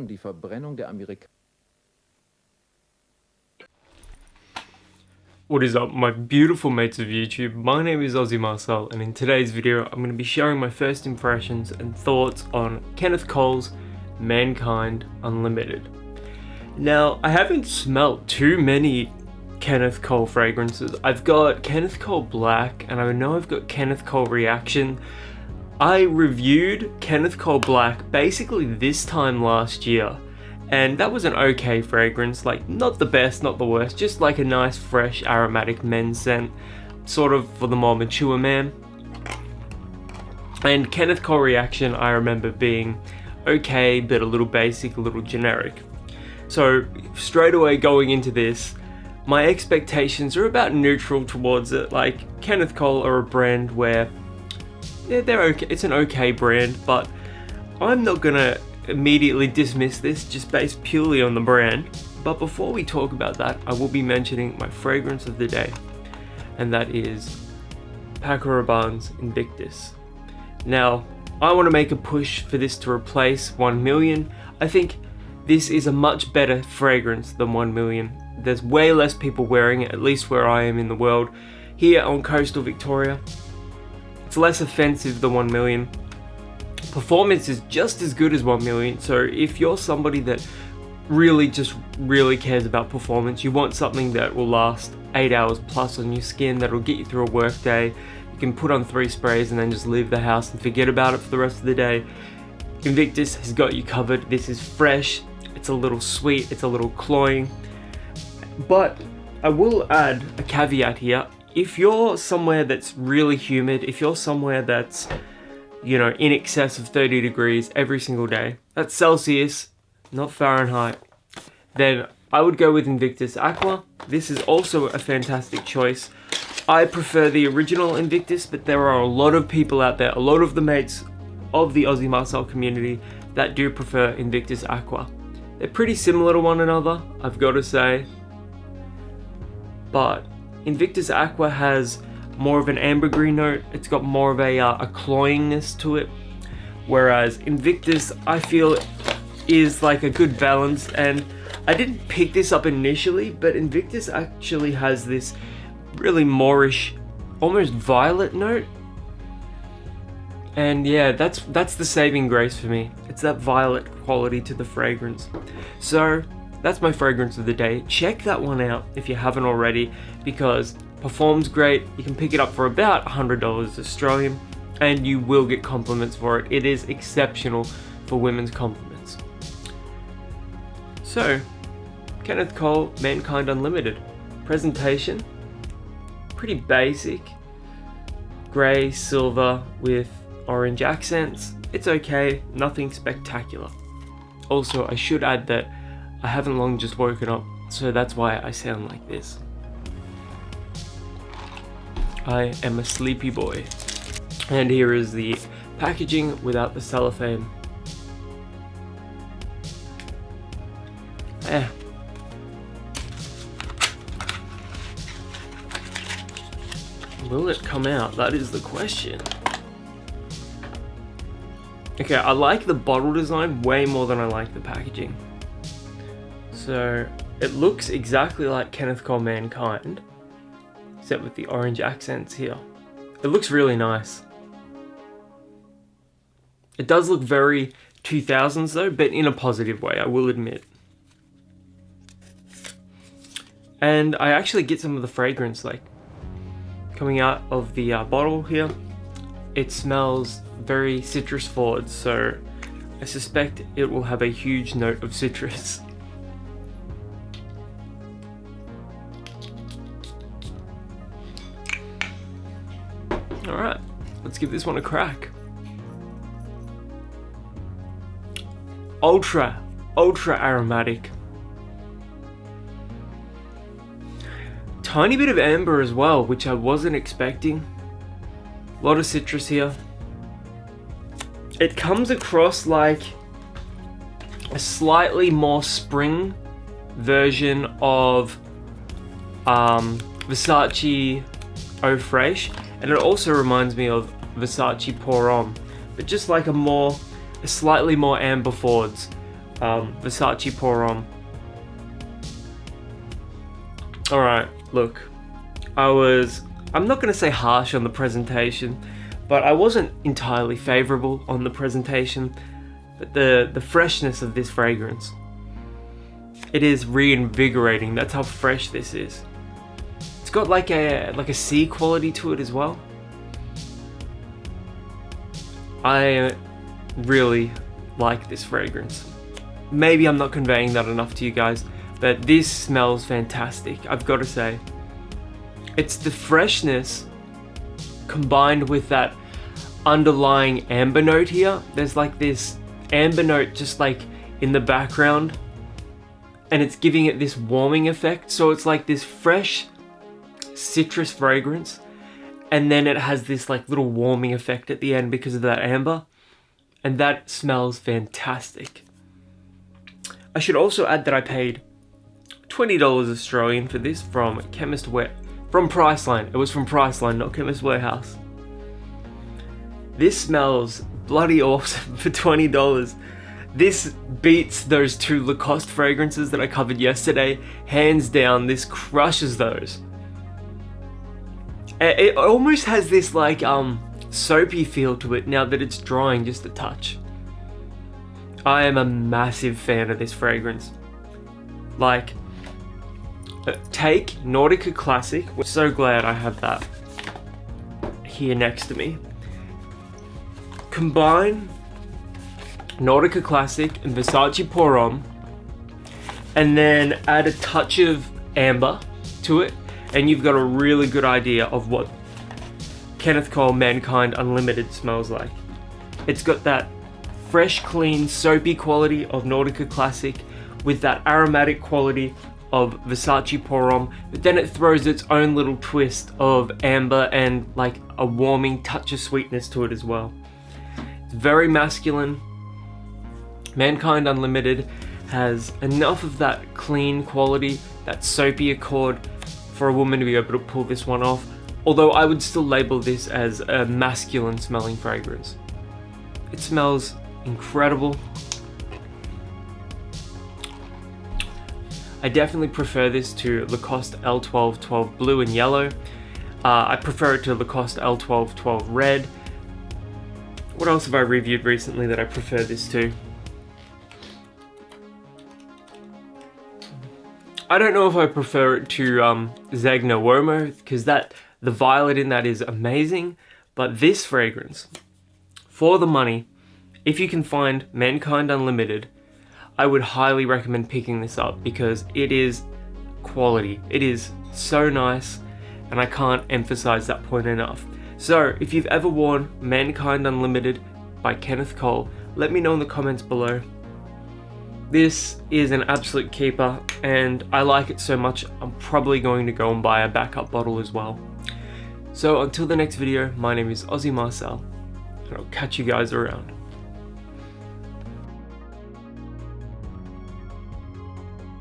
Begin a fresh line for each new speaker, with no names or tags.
die Verbrennung der Amerikaner.
What is up, my beautiful mates of YouTube? My name is Aussie Marcel, and in today's video I'm going to be sharing my first impressions and thoughts on Kenneth Cole's Mankind Unlimited. Now, I haven't smelt too many Kenneth Cole fragrances. I've got Kenneth Cole Black, and I know I've got Kenneth Cole Reaction. I reviewed Kenneth Cole Black basically this time last year, and that was an okay fragrance, like not the best, not the worst, just like a nice fresh aromatic men's scent, sort of for the more mature man. And Kenneth Cole Reaction I remember being okay, but a little basic, a little generic. So straight away going into this, my expectations are about neutral towards it. Like, Kenneth Cole are a brand where they're okay, it's an okay brand, but I'm not gonna immediately dismiss this just based purely on the brand. But before we talk about that, I will be mentioning my fragrance of the day, and that is Paco Rabanne's Invictus. Now, I want to make a push for this to replace 1 Million. I think this is a much better fragrance than 1 Million. There's way less people wearing it, at least where I am in the world. Here on coastal Victoria, it's less offensive than 1 Million. Performance is just as good as 1 Million, so if you're somebody that really cares about performance, you want something that will last 8 hours plus on your skin, that'll get you through a work day, you can put on 3 sprays and then just leave the house and forget about it for the rest of the day, Invictus has got you covered. This is fresh, it's a little sweet, it's a little cloying. But I will add a caveat here. If you're somewhere that's really humid, if you're somewhere that's, you know, in excess of 30 degrees every single day, that's Celsius, not Fahrenheit, then I would go with Invictus Aqua. This is also a fantastic choice. I prefer the original Invictus, but there are a lot of people out there, a lot of the mates of the Aussie Marcel community that do prefer Invictus Aqua. They're pretty similar to one another, I've got to say, but Invictus Aqua has more of an ambergris note. It's got more of a cloyingness to it, whereas Invictus I feel is like a good balance. And I didn't pick this up initially, but Invictus actually has this really Moorish, almost violet note, and yeah, that's the saving grace for me. It's that violet quality to the fragrance. So that's my fragrance of the day. Check that one out if you haven't already, because performs great. You can pick it up for about $100 Australian, and you will get compliments for it. It is exceptional for women's compliments. So, Kenneth Cole Mankind Unlimited. Presentation, pretty basic. Grey, silver with orange accents. It's okay, nothing spectacular. Also, I should add that I haven't long just woken up, so that's why I sound like this. I am a sleepy boy. And here is the packaging without the cellophane. Will it come out? That is the question. Okay, I like the bottle design way more than I like the packaging. So, it looks exactly like Kenneth Cole Mankind, except with the orange accents here. It looks really nice. It does look very 2000s though, but in a positive way, I will admit. And I actually get some of the fragrance like coming out of the bottle here. It smells very citrus forward, so I suspect it will have a huge note of citrus. Alright, let's give this one a crack. Ultra aromatic. Tiny bit of amber as well, which I wasn't expecting. A lot of citrus here. It comes across like a slightly more spring version of Versace Eau Fraiche, and it also reminds me of Versace Pour Homme, but just like a slightly more amber forwards, Versace Pour Homme. Alright, look, I'm not going to say harsh on the presentation, but I wasn't entirely favourable on the presentation. But the freshness of this fragrance, it is reinvigorating. That's how fresh this is. It's got like a sea quality to it as well. I really like this fragrance. Maybe I'm not conveying that enough to you guys, but this smells fantastic, I've got to say. It's the freshness combined with that underlying amber note here. There's like this amber note just like in the background, and it's giving it this warming effect. So it's like this fresh citrus fragrance, and then it has this like little warming effect at the end because of that amber, and that smells fantastic. I should also add that I paid $20 Australian for this from Priceline. It was from Priceline, not Chemist Warehouse. This smells bloody awesome for $20. This beats those two Lacoste fragrances that I covered yesterday. Hands down, this crushes those. It almost has this like soapy feel to it now that it's drying just a touch. I am a massive fan of this fragrance. Like, take Nautica Classic. We're so glad I have that here next to me. Combine Nautica Classic and Versace Pour Homme, and then add a touch of amber to it, and you've got a really good idea of what Kenneth Cole Mankind Unlimited smells like. It's got that fresh, clean, soapy quality of Nautica Classic with that aromatic quality of Versace Pour Homme, but then it throws its own little twist of amber and like a warming touch of sweetness to it as well. It's very masculine. Mankind Unlimited has enough of that clean quality, that soapy accord, for a woman to be able to pull this one off, although I would still label this as a masculine smelling fragrance. It smells incredible. I definitely prefer this to Lacoste L12 12 blue and yellow. I prefer it to Lacoste L12 12 red. What else have I reviewed recently that I prefer this to? I don't know if I prefer it to Zegna Uomo, because the violet in that is amazing, but this fragrance, for the money, if you can find Mankind Unlimited, I would highly recommend picking this up because it is quality. It is so nice, and I can't emphasize that point enough. So if you've ever worn Mankind Unlimited by Kenneth Cole, let me know in the comments below. This is an absolute keeper, and I like it so much I'm probably going to go and buy a backup bottle as well. So until the next video, my name is Aussie Marcel, and I'll catch you guys around.